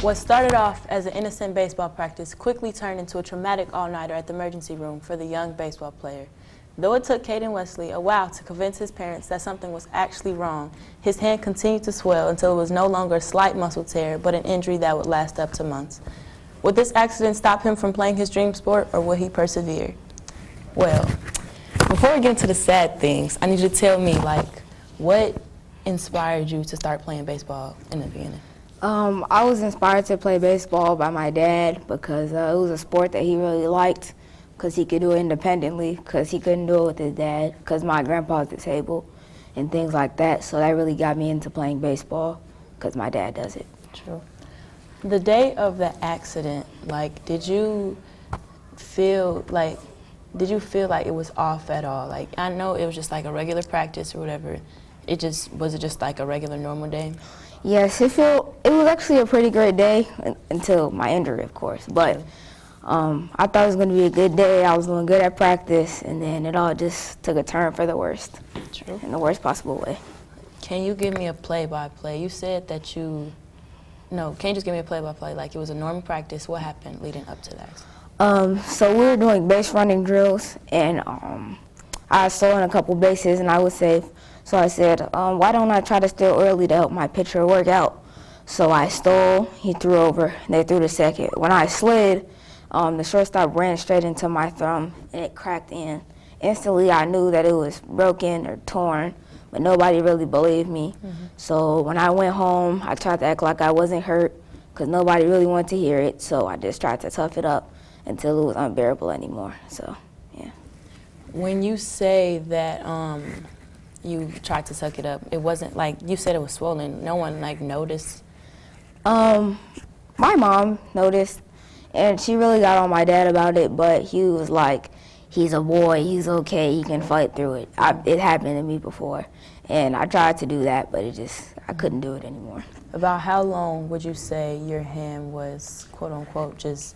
What started off as an innocent baseball practice quickly turned into a traumatic all-nighter at the emergency room for the young baseball player. Though it took Caden Wesley a while to convince his parents that something was actually wrong, his hand continued to swell until it was no longer a slight muscle tear, but an injury that would last up to months. Would this accident stop him from playing his dream sport, or would he persevere? Well, before we get into the sad things, I need you to tell me, what inspired you to start playing baseball in the beginning? I was inspired to play baseball by my dad because it was a sport that he really liked because he could do it independently because he couldn't do it with his dad because my grandpa's disabled and things like that. So that really got me into playing baseball because my dad does it. True. The day of the accident, did you feel like it was off at all? I know it was just like a regular practice or whatever. Was it just like a regular normal day? Yes, it was actually a pretty great day until my injury, of course. But I thought it was going to be a good day. I was doing good at practice, and then it all just took a turn for the worst. True. In the worst possible way. Can you give me a play-by-play? You said that can you just give me a play-by-play? Like it was a normal practice. What happened leading up to that? So we were doing base running drills, and I was stolen a couple bases, and I was safe. So I said, why don't I try to steal early to help my pitcher work out? So I stole, he threw over, and they threw to second. When I slid, the shortstop ran straight into my thumb, and it cracked in. Instantly, I knew that it was broken or torn, but nobody really believed me. Mm-hmm. So when I went home, I tried to act like I wasn't hurt, because nobody really wanted to hear it, so I just tried to tough it up until it was unbearable anymore, so, yeah. When you say that you tried to suck it up, it wasn't you said it was swollen. No one noticed? My mom noticed, and she really got on my dad about it, but he was like, he's a boy, he's okay, he can fight through it. It happened to me before, and I tried to do that, but I couldn't do it anymore. About how long would you say your hand was, quote unquote, just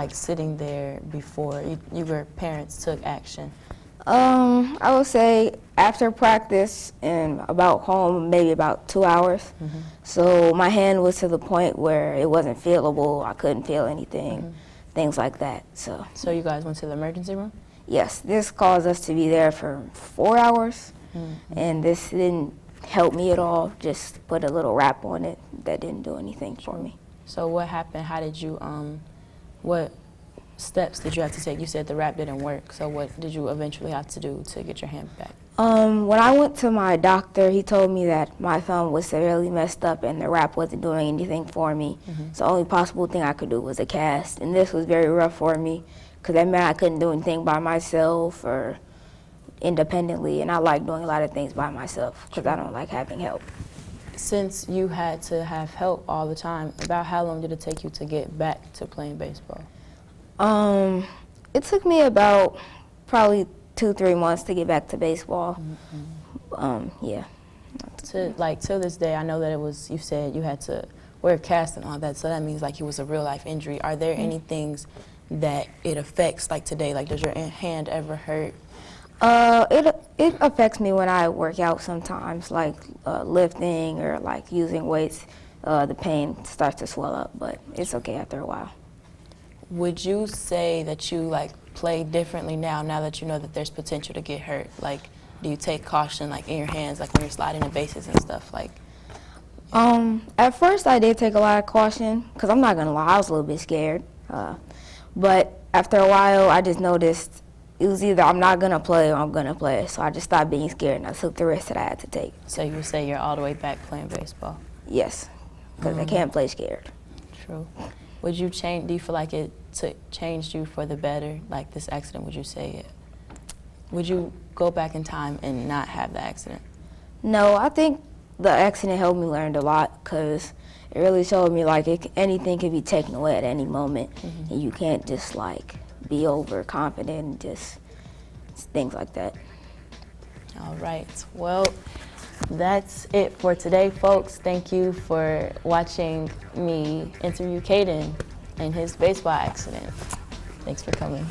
sitting there before your parents took action? I would say after practice and about home, maybe about 2 hours. Mm-hmm. So my hand was to the point where it wasn't feelable. I couldn't feel anything, things like that. So you guys went to the emergency room? Yes, this caused us to be there for 4 hours, and this didn't help me at all. Just put a little wrap on it that didn't do anything for me. So what happened? How did you, what steps did you have to take? You said the wrap didn't work, so what did you eventually have to do to get your hand back? When I went to my doctor, he told me that my thumb was severely messed up and the wrap wasn't doing anything for me. Mm-hmm. So the only possible thing I could do was a cast, and this was very rough for me because that meant I couldn't do anything by myself or independently, and I like doing a lot of things by myself because I don't like having help. Since you had to have help all the time, about how long did it take you to get back to playing baseball? It took me about probably 2-3 months to get back to baseball. Mm-hmm. Yeah. Till this day, I know that you said you had to wear a cast and all that, so that means it was a real life injury. Are there any things that it affects today? Does your hand ever hurt? It affects me when I work out sometimes, lifting or using weights. The pain starts to swell up, but it's okay after a while. Would you say that you play differently now that you know that there's potential to get hurt? Do you take caution in your hands when you're sliding the bases and stuff At first I did take a lot of caution because I'm not gonna lie, I was a little bit scared. But after a while I just noticed it was either I'm not gonna play or I'm gonna play. So I just stopped being scared and I took the risk that I had to take. So you would say you're all the way back playing baseball? Yes, because I can't play scared. True. Do you feel like it changed you for the better, this accident, would you say it? Would you go back in time and not have the accident? No, I think the accident helped me learn a lot because it really showed me anything can be taken away at any moment, and you can't just be overconfident and just things like that. All right, well, that's it for today, folks. Thank you for watching me interview Caden and his baseball accident. Thanks for coming.